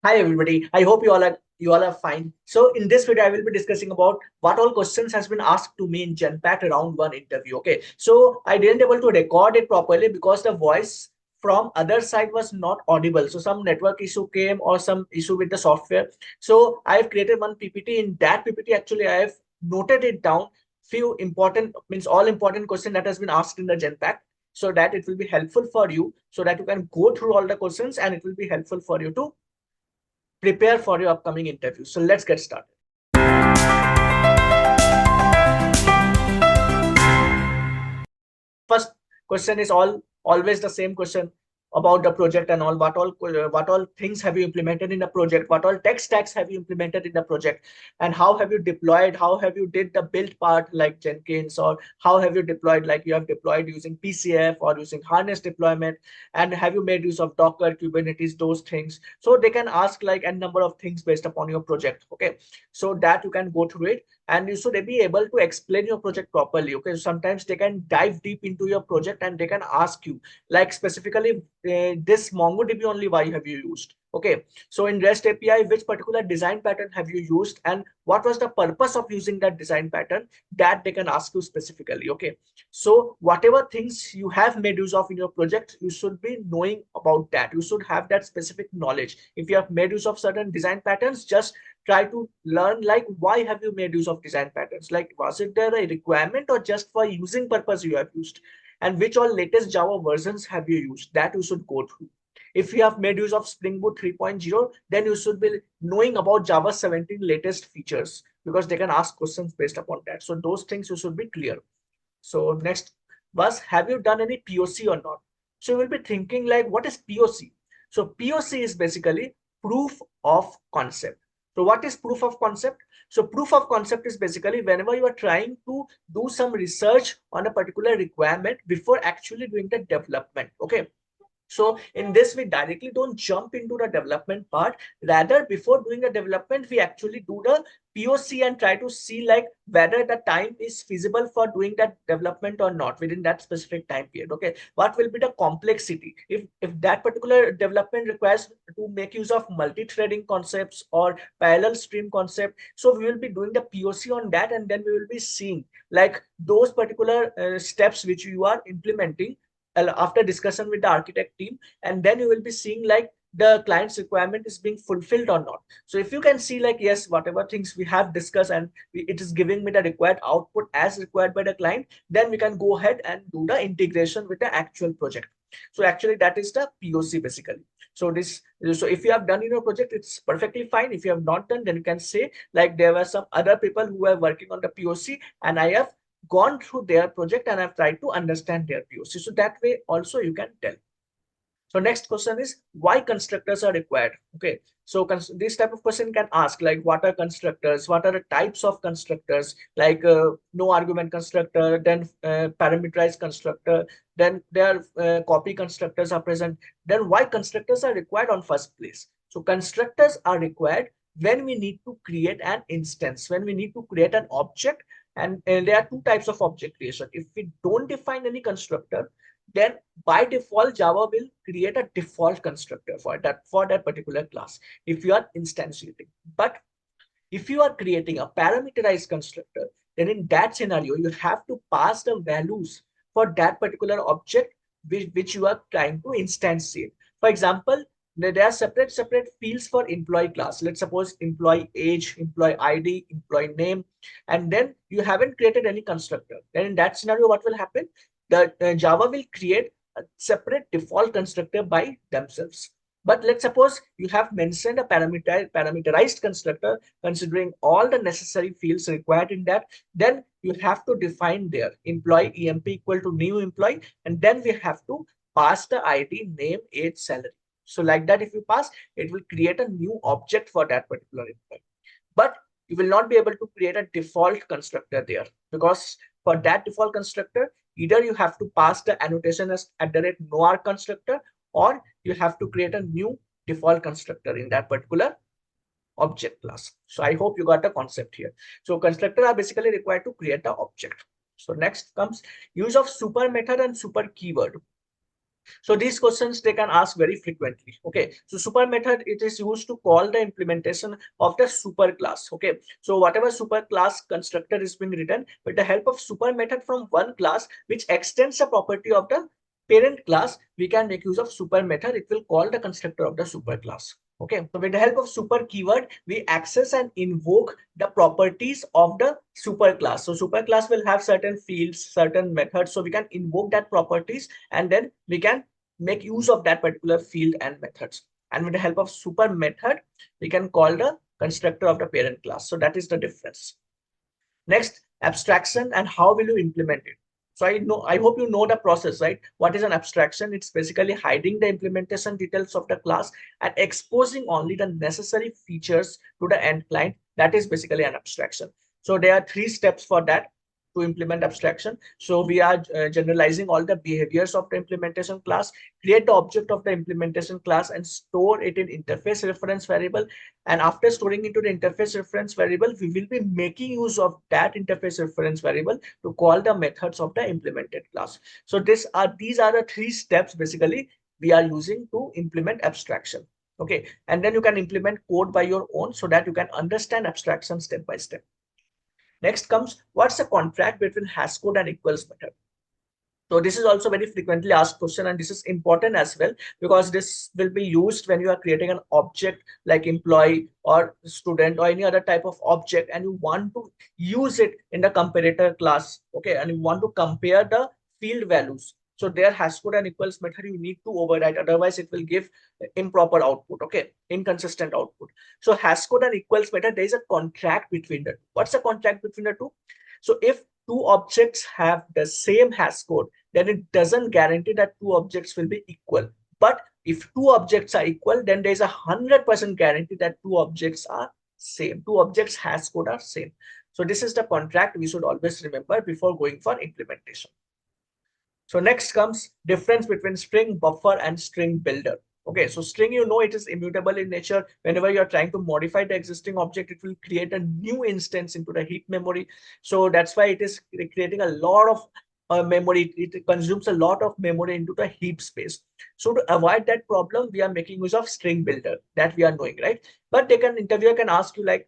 Hi everybody. I hope you all are fine. So in this video, I will be discussing about what all questions has been asked to me in Genpact round one interview. Okay. So I didn't able to record it properly because the voice from other side was not audible. So some network issue came or some issue with the software. So I have created one PPT. In that PPT, actually, I have noted it down. Few important means all important question that has been asked in the Genpact, so that it will be helpful for you, so that you can go through all the questions and it will be helpful for you to prepare for your upcoming interview. So let's get started. First question is always the same question about the project and all. What all things have you implemented in the project? What all tech stacks have you implemented in the project? And how have you deployed? How have you did the build part like Jenkins, or how have you deployed, like you have deployed using PCF or using harness deployment? And have you made use of Docker, Kubernetes, those things? So they can ask like a number of things based upon your project. Okay, so that you can go through it, and you should be able to explain your project properly. Okay, sometimes they can dive deep into your project and they can ask you like specifically this MongoDB only, why have you used? Okay, so in REST API, which particular design pattern have you used and what was the purpose of using that design pattern? That they can ask you specifically. Okay, so whatever things you have made use of in your project, you should be knowing about that. You should have that specific knowledge. If you have made use of certain design patterns, just try to learn like why have you made use of design patterns, like was it there a requirement or just for using purpose you have used, and which all latest Java versions have you used, that you should go through. If you have made use of Spring Boot 3.0, then you should be knowing about Java 17 latest features, because they can ask questions based upon that. So those things you should be clear. So next was, have you done any POC or not? So you will be thinking like, what is POC? So POC is basically proof of concept. So what is proof of concept? So proof of concept is basically whenever you are trying to do some research on a particular requirement before actually doing the development. Okay, so in this, we directly don't jump into the development part. Rather, before doing the development, we actually do the POC and try to see like whether the time is feasible for doing that development or not within that specific time period. Okay, what will be the complexity? If that particular development requires to make use of multi-threading concepts or parallel stream concept, so we will be doing the POC on that, and then we will be seeing like those particular steps which you are implementing after discussion with the architect team, and then you will be seeing like the client's requirement is being fulfilled or not. So if you can see like, yes, whatever things we have discussed and it is giving me the required output as required by the client, then we can go ahead and do the integration with the actual project. So actually that is the POC basically. So if you have done in your project, it's perfectly fine. If you have not done, then you can say like there were some other people who were working on the POC and I have gone through their project and I've tried to understand their POC. So that way also you can tell. So next question is, why constructors are required? Okay, so this type of question can ask like, what are constructors? What are the types of constructors? Like no argument constructor, then parameterized constructor, then their copy constructors are present. Then why constructors are required on first place? So constructors are required when we need to create an instance, when we need to create an object, and there are two types of object creation. If we don't define any constructor, then by default Java will create a default constructor for that particular class if you are instantiating. But if you are creating a parameterized constructor, then in that scenario you have to pass the values for that particular object which you are trying to instantiate. For example, there are separate fields for employee class. Let's suppose employee age, employee ID, employee name, and then you haven't created any constructor. Then in that scenario, what will happen? The Java will create a separate default constructor by themselves. But let's suppose you have mentioned a parameterized constructor considering all the necessary fields required in that. Then you have to define their employee emp equal to new employee, and then we have to pass the ID, name, age, salary. So like that, if you pass, it will create a new object for that particular employee. But you will not be able to create a default constructor there, because for that default constructor, either you have to pass the annotation as @noar constructor, or you have to create a new default constructor in that particular object class. So I hope you got the concept here. So constructor are basically required to create the object. So next comes use of super method and super keyword. So these questions they can ask very frequently. Okay, so super method, it is used to call the implementation of the super class. Okay, so whatever super class constructor is being written with the help of super method from one class which extends the property of the parent class, we can make use of super method. It will call the constructor of the super class. Okay, so with the help of super keyword, we access and invoke the properties of the super class. So super class will have certain fields, certain methods. So we can invoke that properties, and then we can make use of that particular field and methods. And with the help of super method, we can call the constructor of the parent class. So that is the difference. Next, abstraction and how will you implement it? So I hope you know the process, right? What is an abstraction? It's basically hiding the implementation details of the class and exposing only the necessary features to the end client. That is basically an abstraction. So there are 3 steps for that to implement abstraction. So we are generalizing all the behaviors of the implementation class, create the object of the implementation class, and store it in interface reference variable. And after storing into the interface reference variable, we will be making use of that interface reference variable to call the methods of the implemented class. So these are the 3 steps basically we are using to implement abstraction. Okay, and then you can implement code by your own so that you can understand abstraction step by step. Next comes, what's the contract between hash code and equals method? So this is also very frequently asked question, and this is important as well because this will be used when you are creating an object like employee or student or any other type of object, and you want to use it in the comparator class. Okay, and you want to compare the field values. So there hash code and equals method you need to override, otherwise it will give improper output. Okay, inconsistent output. So hash code and equals method, there is a contract between the two. What's the contract between the two? So if two objects have the same hash code, then it doesn't guarantee that two objects will be equal. But if two objects are equal, then there is 100% guarantee that two objects are same. Two objects hash code are same. So this is the contract we should always remember before going for implementation. So next comes difference between string buffer and string builder. Okay, so string, you know, it is immutable in nature. Whenever you're trying to modify the existing object, it will create a new instance into the heap memory. So that's why it is creating a lot of memory. It consumes a lot of memory into the heap space. So to avoid that problem, we are making use of string builder that we are knowing, right? But interviewer can ask you like,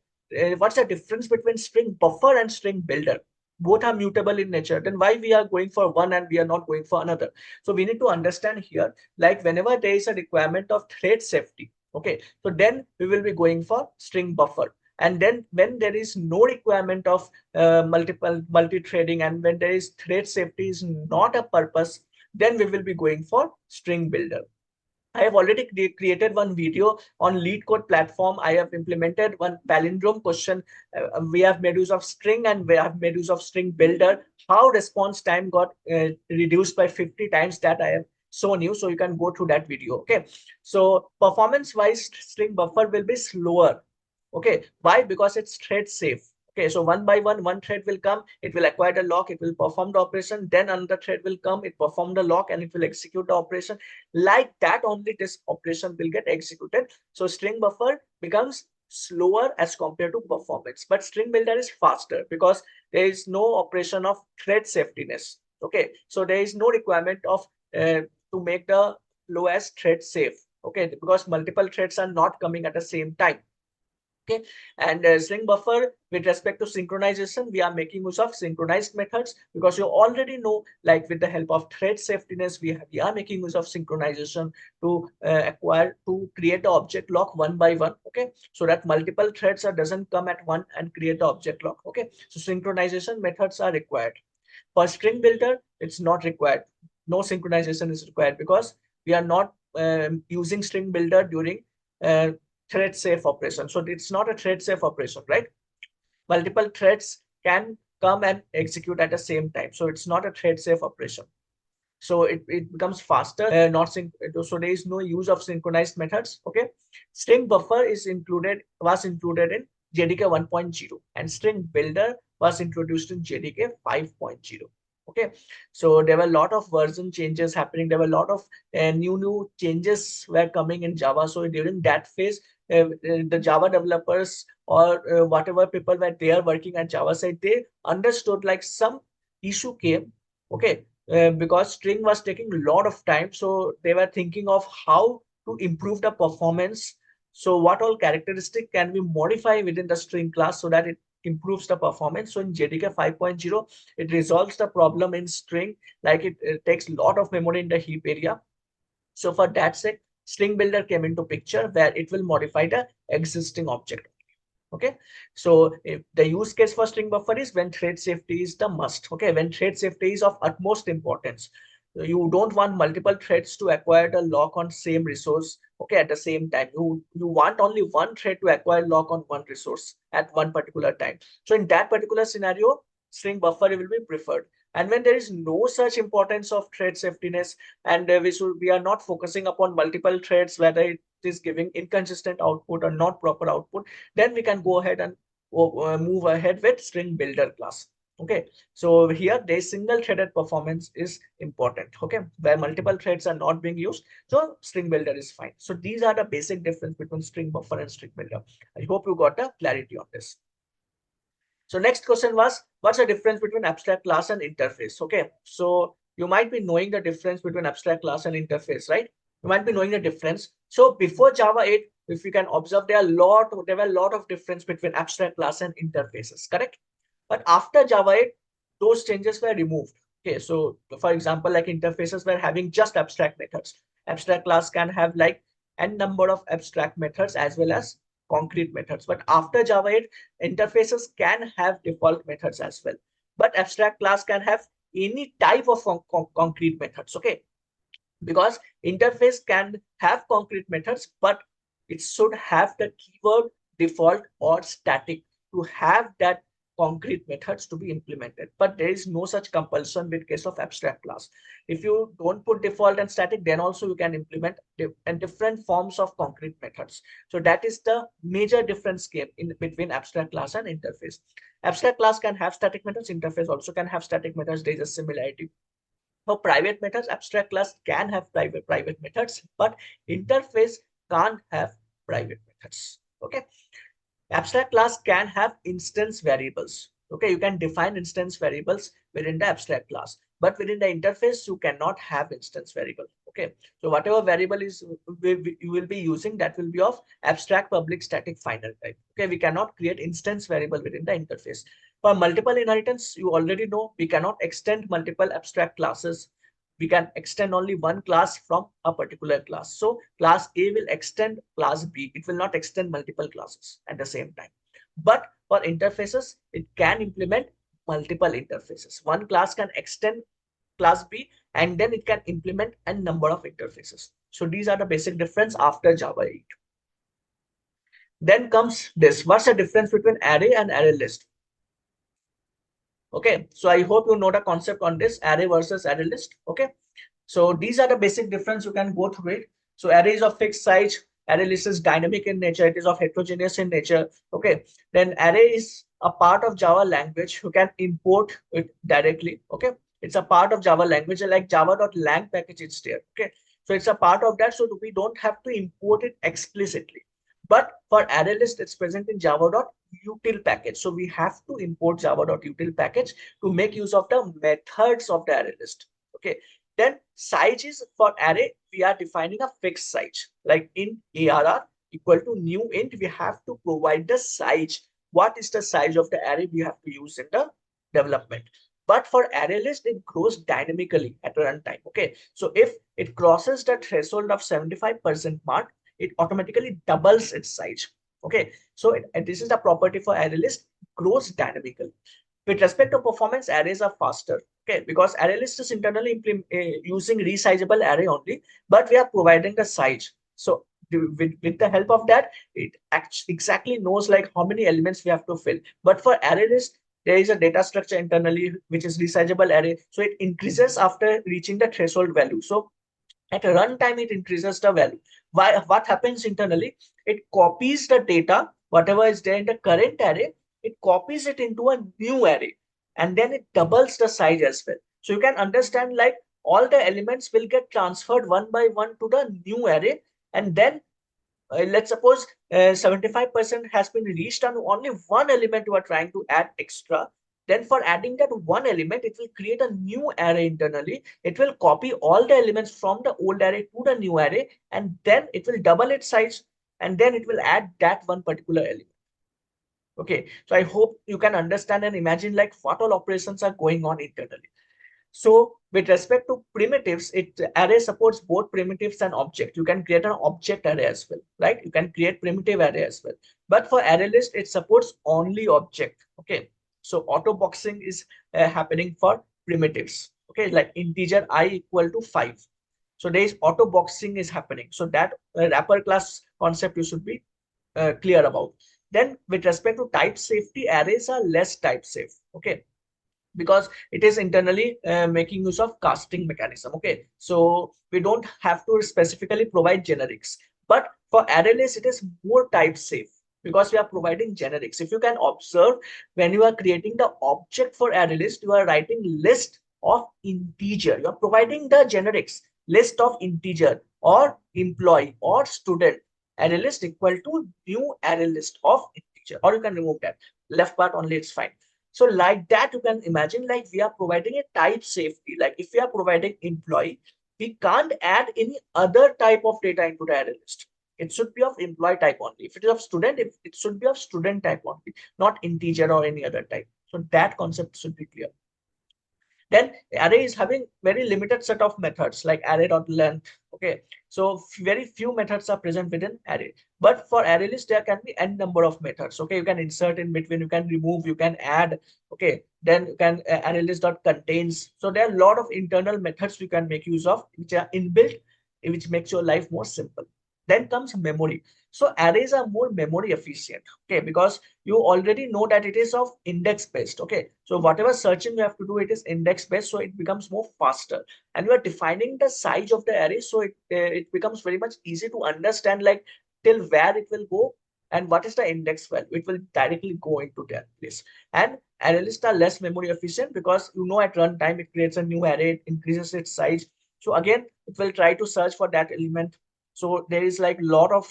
what's the difference between string buffer and string builder? Both are mutable in nature, then why we are going for one and we are not going for another? So we need to understand here, like whenever there is a requirement of thread safety, okay, so then we will be going for string buffer. And then when there is no requirement of multi-threading, and when there is thread safety is not a purpose, then we will be going for string builder. I have already created one video on lead code platform. I have implemented one palindrome question. We have made use of string and we have made use of string builder. How response time got reduced by 50 times, that I have shown you. So you can go through that video. Okay. So performance wise, string buffer will be slower. Okay. Why? Because it's thread safe. Okay, so one by one thread will come, it will acquire the lock, it will perform the operation, then another thread will come, it perform the lock, and it will execute the operation. Like that, only this operation will get executed. So string buffer becomes slower as compared to performance, but string builder is faster because there is no operation of thread safetyness. Okay, so there is no requirement of to make the flow as thread safe. Okay, because multiple threads are not coming at the same time. Okay, and string buffer, with respect to synchronization, we are making use of synchronized methods because you already know, like with the help of thread safetyness, we are making use of synchronization to create the object lock one by one. Okay, so that multiple threads doesn't come at one and create the object lock. Okay, so synchronization methods are required. For string builder, it's not required. No synchronization is required because we are not using string builder during uh, thread safe operation. So it's not a thread safe operation, right? Multiple threads can come and execute at the same time. So it's not a thread safe operation. So it becomes faster, not sync. So there is no use of synchronized methods. Okay. String buffer was included in JDK 1.0 and string builder was introduced in JDK 5.0. Okay, so there were a lot of version changes happening. There were a lot of new changes were coming in Java. So during that phase, the Java developers or whatever people were there working at Java side, they understood like some issue came. Okay, because string was taking a lot of time. So they were thinking of how to improve the performance. So what all characteristic can we modify within the string class so that it improves the performance? So in JDK 5.0, it resolves the problem in string, like it takes a lot of memory in the heap area. So for that sake, string builder came into picture where it will modify the existing object. Okay, so if the use case for string buffer is when thread safety is the must. Okay, when thread safety is of utmost importance. You don't want multiple threads to acquire the lock on same resource. Okay, at the same time, you want only one thread to acquire lock on one resource at one particular time. So in that particular scenario, string buffer will be preferred. And when there is no such importance of thread safetiness, and we are not focusing upon multiple threads, whether it is giving inconsistent output or not proper output, then we can go ahead and move ahead with string builder class. Okay, so here the single threaded performance is important. Okay, where multiple threads are not being used, so string builder is fine. So these are the basic difference between string buffer and string builder. I hope you got the clarity on this. So next question was, what's the difference between abstract class and interface? Okay, so you might be knowing the difference between abstract class and interface, right? You might be knowing the difference. So before Java 8, if you can observe, there were a lot of difference between abstract class and interfaces, correct? But after Java 8, those changes were removed. Okay, so for example, like interfaces were having just abstract methods. Abstract class can have like n number of abstract methods as well as concrete methods. But after Java 8, interfaces can have default methods as well. But abstract class can have any type of concrete methods. Okay, because interface can have concrete methods, but it should have the keyword default or static to have that concrete methods to be implemented. But there is no such compulsion with case of abstract class. If you don't put default and static, then also you can implement different forms of concrete methods. So that is the major difference in between abstract class and interface. Abstract class can have static methods, interface also can have static methods. There is a similarity. For private methods, abstract class can have private methods, but interface can't have private methods. Okay. Abstract class can have instance variables. Okay, you can define instance variables within the abstract class, but within the interface, you cannot have instance variable. Okay, so whatever variable is you will be using, that will be of abstract public static final type. Okay, we cannot create instance variable within the interface. For multiple inheritance, you already know we cannot extend multiple abstract classes. We can extend only one class from a particular class. So class A will extend class B. It will not extend multiple classes at the same time. But for interfaces, it can implement multiple interfaces. One class can extend class B, and then it can implement a number of interfaces. So these are the basic difference after Java 8. Then comes this. What's the difference between array and array list? Okay, so I hope you know the concept on this, array versus array list. Okay, so these are the basic difference. You can go through it. So array is of fixed size, array list is dynamic in nature, it is of heterogeneous in nature. Okay, then array is a part of Java language. You can import it directly. Okay, it's a part of Java language, like java.lang package is there. Okay, so it's a part of that, so we don't have to import it explicitly. But for array list, it's present in java.util package. So we have to import java.util package to make use of the methods of the array list. Okay. Then size is for array, we are defining a fixed size. Like in ARR equal to new int, we have to provide the size. What is the size of the array we have to use in the development? But for array list, it grows dynamically at runtime. Okay. So if it crosses the threshold of 75% mark, it automatically doubles its size. Okay, so this is the property for array list, grows dynamically. With respect to performance, arrays are faster. Okay, because array list is internally using resizable array only, but we are providing the size. So with the help of that, it exactly knows like how many elements we have to fill. But for array list, there is a data structure internally which is resizable array, so it increases after reaching the threshold value. So at runtime, it increases the value. Why? What happens internally? It copies the data, whatever is there in the current array, it copies it into a new array, and then it doubles the size as well. So you can understand like all the elements will get transferred one by one to the new array, and then let's suppose 75% has been reached and only one element you are trying to add extra. Then for adding that one element, it will create a new array internally. It will copy all the elements from the old array to the new array, and then it will double its size, and then it will add that one particular element. Okay, so I hope you can understand and imagine like what all operations are going on internally. So with respect to primitives, it array supports both primitives and object. You can create an object array as well, right? You can create primitive array as well. But for array list, it supports only object. Okay. So auto boxing is happening for primitives. Okay, like integer I equal to 5. So there is auto boxing is happening. So that wrapper class concept you should be clear about. Then with respect to type safety, arrays are less type safe. Okay, because it is internally making use of casting mechanism. Okay, so we don't have to specifically provide generics, but for array list it is more type safe because we are providing generics. If you can observe, when you are creating the object for array list, you are writing list of integer. You are providing the generics list of integer or employee or student. Array list equal to new array list of integer, or you can remove that left part only, it's fine. So like that, you can imagine like we are providing a type safety. Like if we are providing employee, we can't add any other type of data into the array list. It should be of employee type only. If it is of student, it should be of student type only, not integer or any other type. So that concept should be clear. Then array is having very limited set of methods like array.length. Okay, so very few methods are present within array. But for array list, there can be n number of methods. Okay, you can insert in between, you can remove, you can add. Okay, then you can array list dot contains. So there are a lot of internal methods you can make use of, which are inbuilt, which makes your life more simple. Then comes memory. So arrays are more memory efficient. Okay, because you already know that it is of index based. Okay, so whatever searching you have to do, it is index based, so it becomes more faster. And you are defining the size of the array, so it becomes very much easy to understand like till where it will go and what is the index value. It will directly go into that place. And array lists are less memory efficient because you know at runtime it creates a new array, it increases its size. So again, it will try to search for that element. So there is like lot of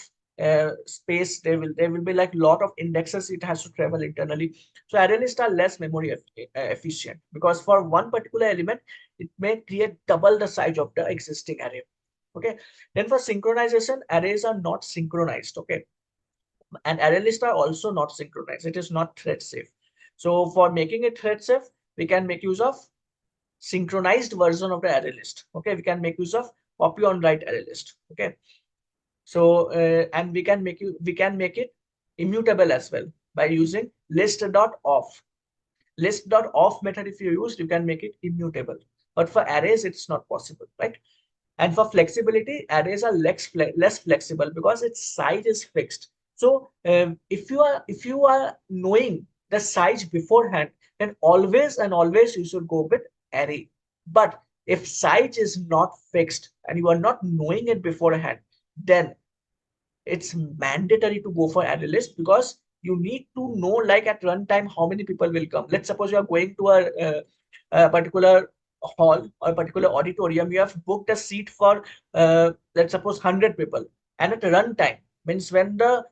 space. There will be like lot of indexes it has to travel internally. So array lists are less memory efficient because for one particular element it may create double the size of the existing array. Okay, then for synchronization, arrays are not synchronized. Okay, and array lists are also not synchronized. It is not thread safe. So for making it thread safe, we can make use of synchronized version of the array list. Okay, we can make use of copy on write array list. Okay, so and we can make it immutable as well by using list.off. List.off method, if you use, you can make it immutable. But for arrays, it's not possible, right? And for flexibility, arrays are less flexible because its size is fixed. So if you are knowing the size beforehand, then always and always you should go with array. But if size is not fixed and you are not knowing it beforehand, then it's mandatory to go for array list because you need to know like at runtime how many people will come. Let's suppose you are going to a particular hall or particular auditorium. You have booked a seat for let's suppose 100 people, and at runtime means when the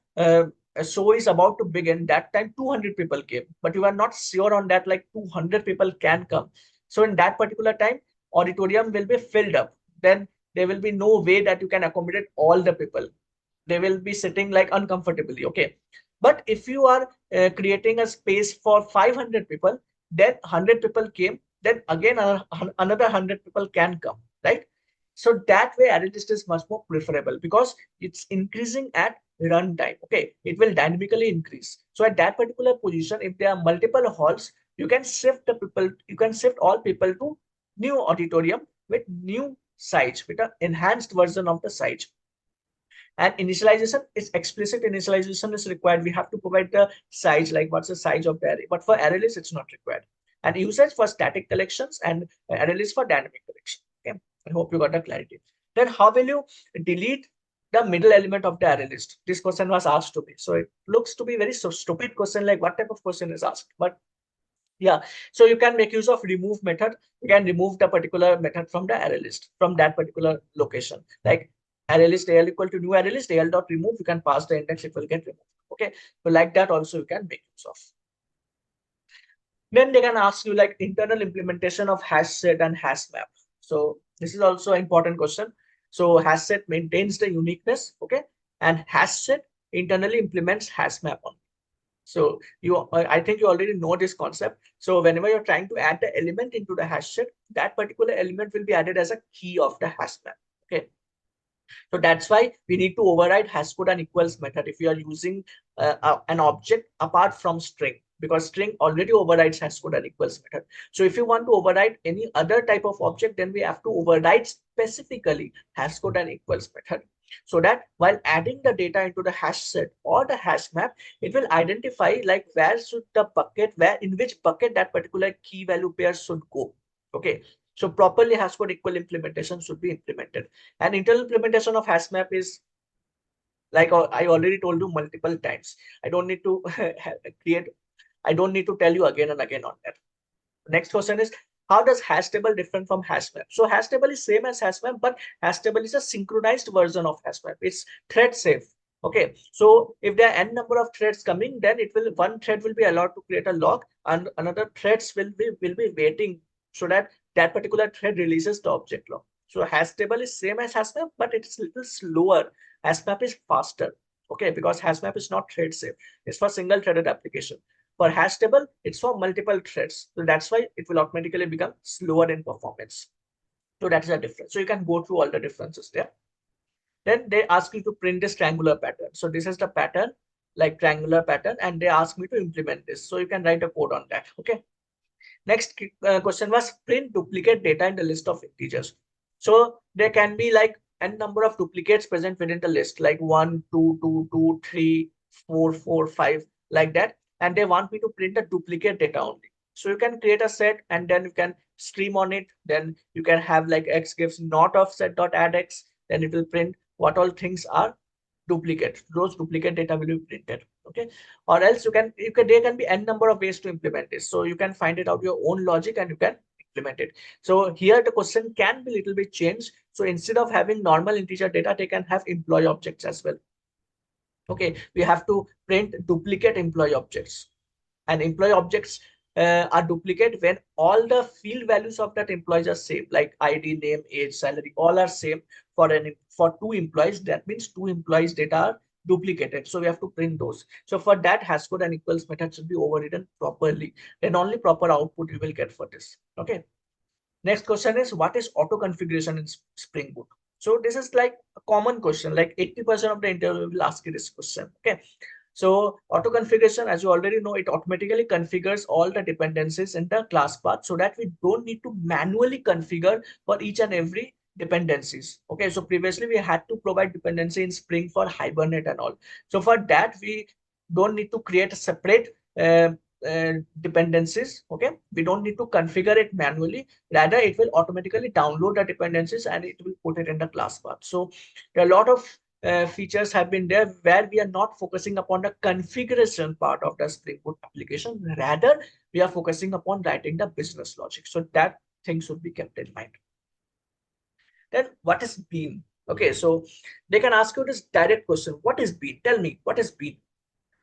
show is about to begin, that time 200 people came, but you are not sure on that like 200 people can come. So in that particular time, auditorium will be filled up. Then there will be no way that you can accommodate all the people. They will be sitting like uncomfortably. Okay, but if you are creating a space for 500 people, then 100 people came, then again another 100 people can come, right? So that way array list is much more preferable because it's increasing at runtime. Okay, it will dynamically increase. So at that particular position, if there are multiple halls, you can shift the people, you can shift all people to new auditorium with new size, with an enhanced version of the size. And initialization is explicit. Initialization is required. We have to provide the size, like what's the size of the array. But for array list, it's not required. And usage for static collections and array list for dynamic collection. Okay, I hope you got the clarity. Then how will you delete the middle element of the array list? This question was asked to me. So it looks to be very stupid question, like what type of question is asked? But yeah, so you can make use of remove method. You can remove the particular method from the array list from that particular location. Like array list al equal to new array list al dot remove. You can pass the index, it will get removed. Okay, so like that also you can make use of. Then they can ask you like internal implementation of hash set and hash map. So this is also an important question. So hash set maintains the uniqueness, okay, and hash set internally implements hash map on. So I think you already know this concept. So whenever you're trying to add the element into the hash set, that particular element will be added as a key of the hash map. Okay. So that's why we need to override hash code and equals method if you are using an object apart from string, because string already overrides hash code and equals method. So if you want to override any other type of object, then we have to override specifically hash code and equals method. So that while adding the data into the hash set or the hash map, it will identify like where should the bucket, where in which bucket that particular key value pair should go. Okay. So properly hash code equal implementation should be implemented. And internal implementation of hash map is like I already told you multiple times. I don't need to create, I don't need to tell you again and again on that. Next question is, how does hash table different from hash map? So hash table is same as hash map, but hash table is a synchronized version of hash map. It's thread safe. Okay, so if there are n number of threads coming, then it will, one thread will be allowed to create a lock, and another threads will be waiting so that that particular thread releases the object lock. So hash table is same as hash map, but it's a little slower. Hash map is faster. Okay, because hash map is not thread safe. It's for single threaded application. For hash table, it's for multiple threads. So that's why it will automatically become slower in performance. So that is a difference. So you can go through all the differences there. Then they ask you to print this triangular pattern. So this is the pattern, like triangular pattern, and they ask me to implement this. So you can write a code on that. Okay. Next question was print duplicate data in the list of integers. So there can be like n number of duplicates present within the list, like 1, 2, 2, 2, 3, 4, 4, 5, like that. And they want me to print the duplicate data only. So you can create a set and then you can stream on it. Then you can have like x gives not of set dot add x. Then it will print what all things are duplicate. Those duplicate data will be printed. Okay. Or else you can there can be n number of ways to implement this. So you can find it out your own logic and you can implement it. So here the question can be a little bit changed. So instead of having normal integer data, they can have employee objects as well. Okay, we have to print duplicate employee objects, and employee objects are duplicate when all the field values of that employees are same, like ID, name, age, salary, all are same for two employees. That means two employees data are duplicated. So we have to print those. So for that, hash code and equals method should be overridden properly. Then only proper output you will get for this. Okay. Next question is, what is auto configuration in Spring Boot? So this is like a common question, like 80% of the interview will ask you this question. Okay. So auto configuration, as you already know, it automatically configures all the dependencies in the class path so that we don't need to manually configure for each and every dependencies. Okay. So previously we had to provide dependency in Spring for Hibernate and all. So for that, we don't need to create a separate dependencies. Okay, we don't need to configure it manually, rather it will automatically download the dependencies and it will put it in the class path. So a lot of features have been there where we are not focusing upon the configuration part of the Spring Boot application, rather we are focusing upon writing the business logic. So that thing should be kept in mind. Then what is bean? Okay, so they can ask you this direct question, what is bean? Tell me, what is bean?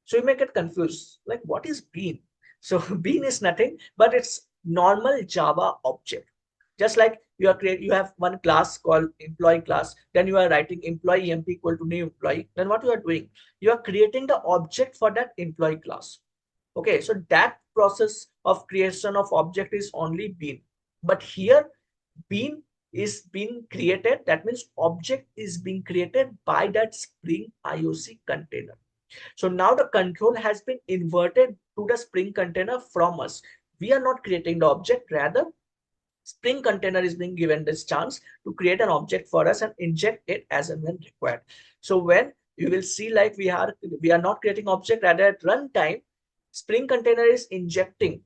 So you may get confused, like what is bean? So bean is nothing, but it's normal Java object. Just like you have one class called employee class, then you are writing employee emp equal to new employee. Then what you are doing? You are creating the object for that employee class. Okay, so that process of creation of object is only bean. But here, bean is being created. That means object is being created by that Spring IOC container. So now the control has been inverted to the Spring container from us. We are not creating the object, rather Spring container is being given this chance to create an object for us and inject it as and when required. So when you will see like we are not creating object, rather at runtime, Spring container is injecting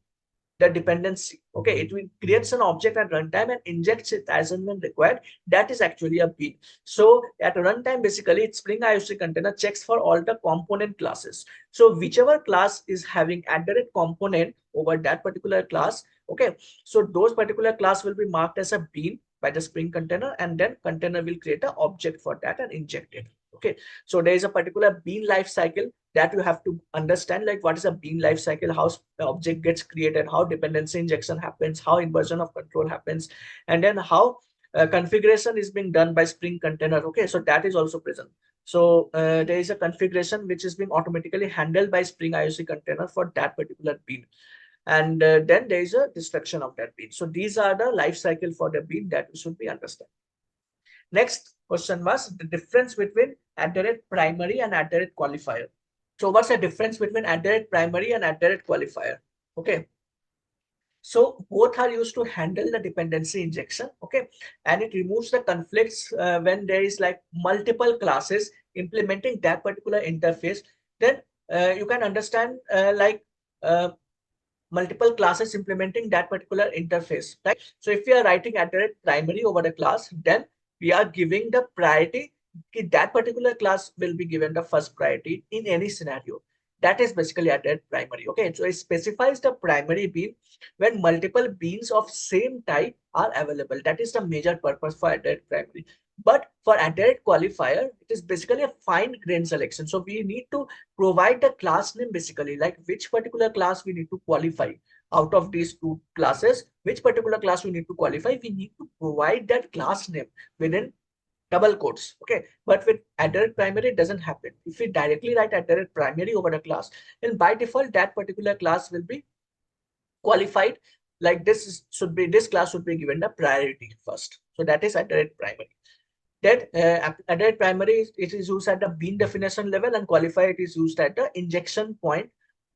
the dependency. Okay, it will creates an object at runtime and injects it as and when required. That is actually a bean. So at runtime, basically, it's Spring IOC container checks for all the component classes. So whichever class is having added component over that particular class, okay, so those particular class will be marked as a bean by the Spring container, and then container will create an object for that and inject it. Okay, so there is a particular bean life cycle that you have to understand, like what is a bean life cycle, how the object gets created, how dependency injection happens, how inversion of control happens, and then how configuration is being done by Spring container. Okay, so that is also present. So there is a configuration which is being automatically handled by Spring IOC container for that particular bean. And then there is a destruction of that bean. So these are the life cycle for the bean that we should be understand. Next question was the difference between primary and qualifier. So what's the difference between primary and qualifier? Okay. So both are used to handle the dependency injection, okay, and it removes the conflicts when there is like multiple classes implementing that particular interface. Then you can understand multiple classes implementing that particular interface, right? So if we are writing primary over the class, then we are giving the priority. That particular class will be given the first priority in any scenario. That is basically primary. Okay, so it specifies the primary bean when multiple beans of same type are available. That is the major purpose for primary. But for qualifier, it is basically a fine grain selection. So we need to provide the class name, basically like which particular class we need to qualify out of these two classes, which particular class we need to qualify. We need to provide that class name within double quotes. Okay, but with primary it doesn't happen. If we directly write primary over a class, then by default that particular class will be qualified. Like this class should be given the priority first. So that is primary. That primary, it is used at the bean definition level, and qualifier it is used at the injection point,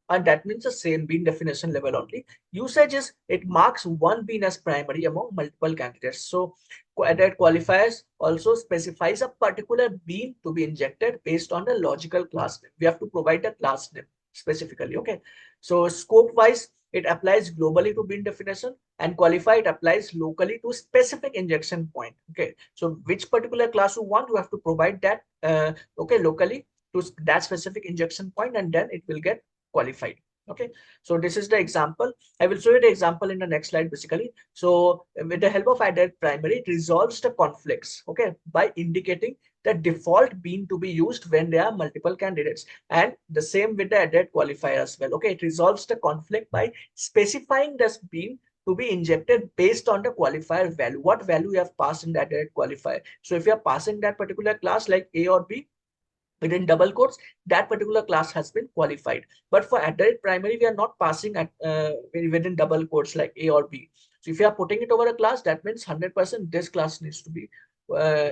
and that means the same bean definition level only. Usage is it marks one bean as primary among multiple candidates. So that qualifiers also specifies a particular bean to be injected based on the logical class name. We have to provide the class name specifically. Okay, so scope wise it applies globally to bean definition, and qualified applies locally to specific injection point. Okay, so which particular class you want, you have to provide that okay, locally to that specific injection point, and then it will get qualified. Okay, so this is the example. I will show you the example in the next slide basically. So with the help of primary, it resolves the conflicts, okay, by indicating the default bean to be used when there are multiple candidates, and the same with the qualifier as well. Okay, it resolves the conflict by specifying this bean to be injected based on the qualifier value. What value you have passed in that qualifier. So if you are passing that particular class like A or B within double quotes, that particular class has been qualified. But for primary, we are not passing at within double quotes like A or B. So if you are putting it over a class, that means 100% this class needs to be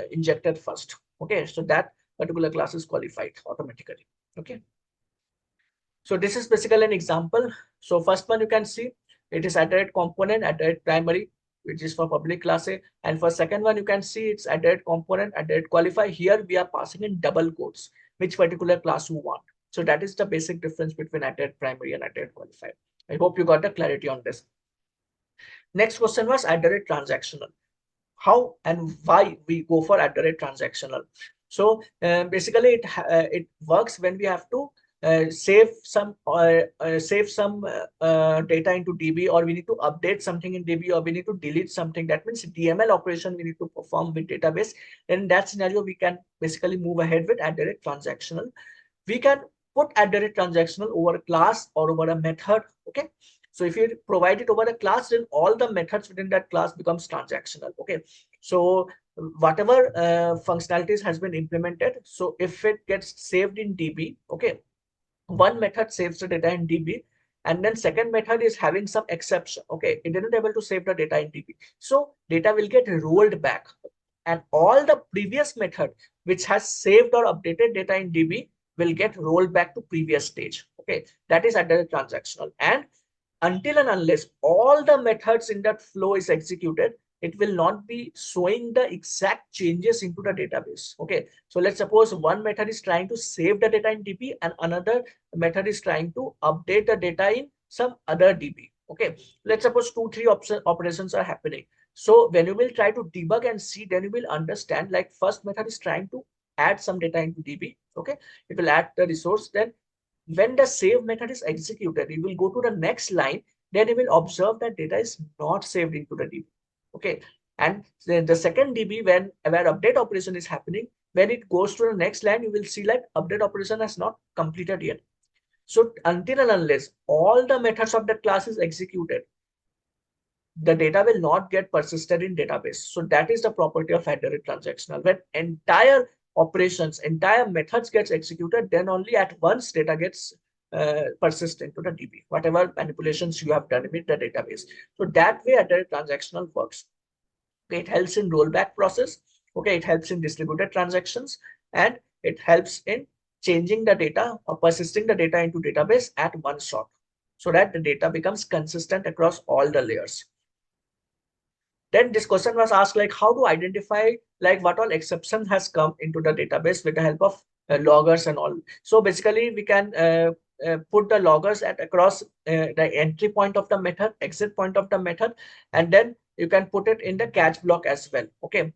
injected first. Okay, so that particular class is qualified automatically. Okay, so this is basically an example. So first one you can see it is component primary, which is for public class A, and for second one you can see it's component qualify. Here we are passing in double quotes which particular class you want. So that is the basic difference between primary and qualify. I hope you got the clarity on this. Next question was transactional. How and why we go for transactional? So basically it works when we have to save some data into DB, or we need to update something in DB, or we need to delete something. That means DML operation we need to perform with database. In that scenario, we can basically move ahead with transactional. We can put transactional over a class or over a method. Okay, so if you provide it over a class, then all the methods within that class becomes transactional. Okay, so whatever functionalities has been implemented, so if it gets saved in DB, okay, one method saves the data in DB, and then second method is having some exception. Okay, it didn't able to save the data in DB, so data will get rolled back, and all the previous method which has saved or updated data in DB will get rolled back to previous stage. Okay, that is under transactional. And until and unless all the methods in that flow is executed, it will not be showing the exact changes into the database. Okay, so let's suppose one method is trying to save the data in DB and another method is trying to update the data in some other DB. Okay, let's suppose 2-3 operations are happening. So when you will try to debug and see, then you will understand like first method is trying to add some data into DB. Okay, it will add the resource. Then when the save method is executed, you will go to the next line, then you will observe that data is not saved into the DB. Okay, and the second DB, when where update operation is happening, when it goes to the next line, you will see like update operation has not completed yet. So until and unless all the methods of that class is executed, the data will not get persisted in database. So that is the property of iterative transactional. When entire operations, entire methods gets executed, then only at once data gets persist into the DB, whatever manipulations you have done with the database. So that way iterative transactional works. Okay, it helps in rollback process. Okay, it helps in distributed transactions, and it helps in changing the data or persisting the data into database at one shot, so that the data becomes consistent across all the layers. Then this question was asked like how to identify like what all exception has come into the database with the help of loggers and all. So basically we can put the loggers at across the entry point of the method, exit point of the method, and then you can put it in the catch block as well. Okay,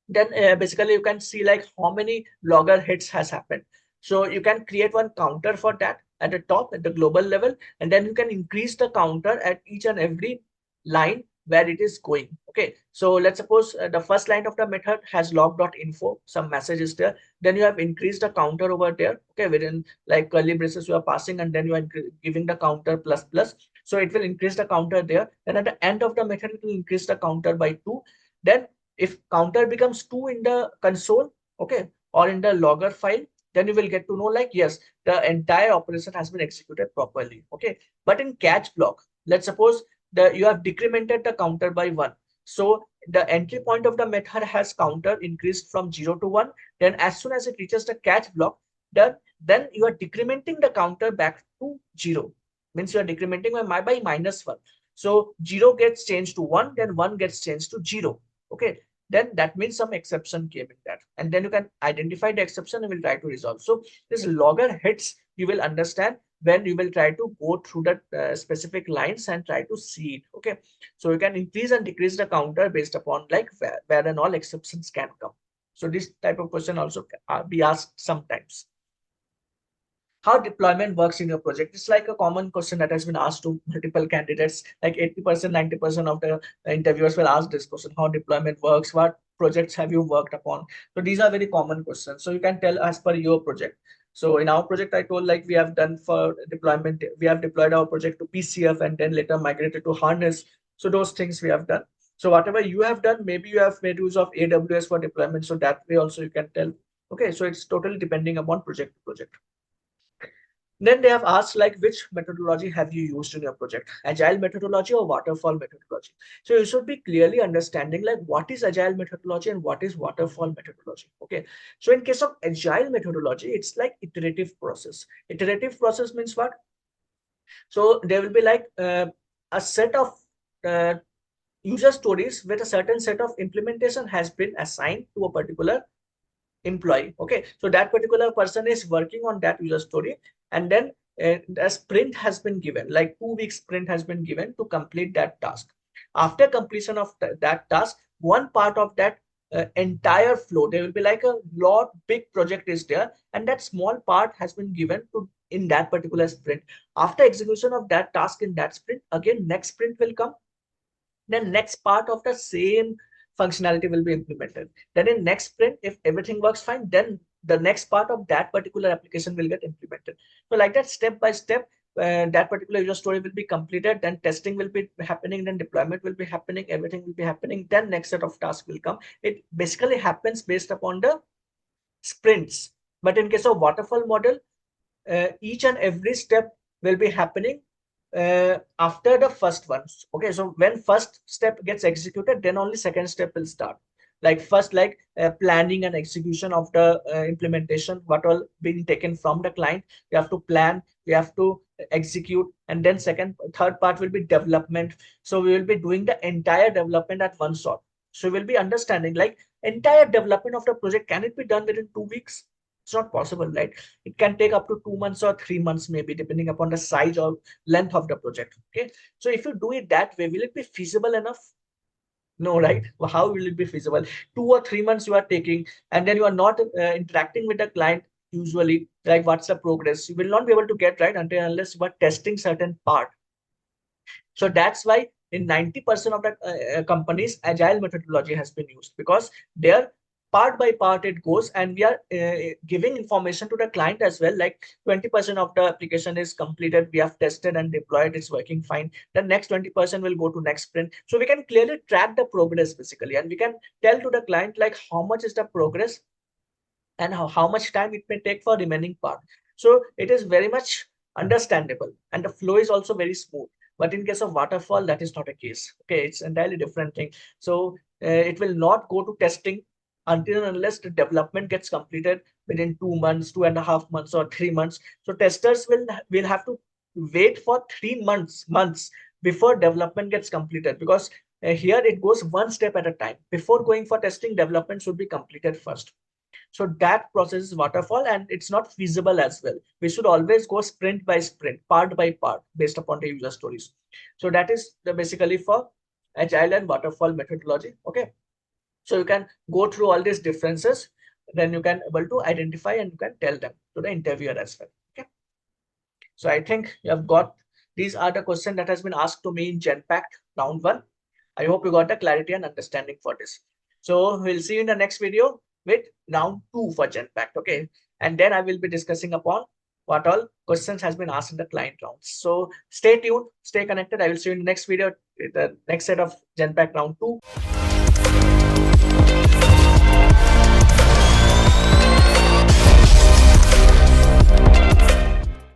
then basically you can see like how many logger hits has happened. So you can create one counter for that at the top at the global level, and then you can increase the counter at each and every line where it is going. Okay, so let's suppose the first line of the method has log.info, some message is there, then you have increased the counter over there. Okay, within like curly braces you are passing, and then you are giving the counter plus plus, so it will increase the counter there. Then at the end of the method it will increase the counter by 2. Then if counter becomes 2 in the console, okay, or in the logger file, then you will get to know like, yes, the entire operation has been executed properly. Okay, but in catch block, let's suppose that you have decremented the counter by 1. So the entry point of the method has counter increased from 0 to 1. Then as soon as it reaches the catch block, then you are decrementing the counter back to 0. Means you are decrementing by minus 1. So 0 gets changed to 1, then 1 gets changed to 0. Okay, then that means some exception came in that, and then you can identify the exception and will try to resolve. So this logger hits you will understand when you will try to go through the specific lines and try to see it. Okay, so you can increase and decrease the counter based upon like where and all exceptions can come. So this type of question also be asked sometimes. How deployment works in your project? It's like a common question that has been asked to multiple candidates. Like 80%, 90% of the interviewers will ask this question: how deployment works, what projects have you worked upon? So these are very common questions. So you can tell as per your project. So in our project, I told like we have done for deployment, we have deployed our project to PCF and then later migrated to Harness. So those things we have done. So whatever you have done, maybe you have made use of AWS for deployment. So that way also you can tell. Okay, so it's totally depending upon project to project. Then they have asked like which methodology have you used in your project, agile methodology or waterfall methodology. So you should be clearly understanding like what is agile methodology and what is waterfall methodology. Okay, so in case of agile methodology, it's like iterative process. Iterative process means what? So there will be like a set of uh, user stories with a certain set of implementation has been assigned to a particular employee. Okay, so that particular person is working on that user story, and then a sprint has been given, like 2 weeks sprint has been given to complete that task. After completion of that task, one part of that entire flow, there will be like a lot big project is there, and that small part has been given to in that particular sprint. After execution of that task in that sprint, again next sprint will come, then next part of the same functionality will be implemented. Then in next sprint, if everything works fine, then the next part of that particular application will get implemented. So like that, step by step, that particular user story will be completed, then testing will be happening, then deployment will be happening, everything will be happening, then next set of tasks will come. It basically happens based upon the sprints. But in case of waterfall model, each and every step will be happening after the first one. Okay, so when first step gets executed, then only second step will start. Like first, like planning and execution of the implementation, what all being taken from the client. We have to plan, we have to execute, and then third part will be development. So we will be doing the entire development at one shot. So we'll be understanding like entire development of the project, can it be done within 2 weeks? It's not possible, right? It can take up to 2 months or 3 months, maybe depending upon the size or length of the project. Okay, so if you do it that way, will it be feasible enough? No, right? Well, how will it be feasible? 2 or 3 months you are taking, and then you are not interacting with the client usually. Like, what's the progress? You will not be able to get right until unless you are testing certain part. So that's why in 90% of the companies, agile methodology has been used, because there part by part it goes, and we are giving information to the client as well, like 20% of the application is completed, we have tested and deployed, it's working fine. The next 20% will go to next sprint. So we can clearly track the progress basically, and we can tell to the client like how much is the progress and how much time it may take for remaining part. So it is very much understandable, and the flow is also very smooth. But in case of waterfall, that is not a case. Okay, it's entirely different thing. So it will not go to testing until and unless the development gets completed within 2 months, 2.5 months, or 3 months. So testers will have to wait for 3 months before development gets completed, because here it goes one step at a time. Before going for testing, development should be completed first. So that process is waterfall, and it's not feasible as well. We should always go sprint by sprint, part by part, based upon the user stories. So that is the basically for agile and waterfall methodology. Okay. So you can go through all these differences, then you can able to identify and you can tell them to the interviewer as well. Okay. So I think you have got, these are the questions that has been asked to me in Genpact round 1. I hope you got the clarity and understanding for this. So we'll see you in the next video with round 2 for Genpact. Okay. And then I will be discussing upon what all questions has been asked in the client rounds. So stay tuned, stay connected. I will see you in the next video with the next set of Genpact round 2.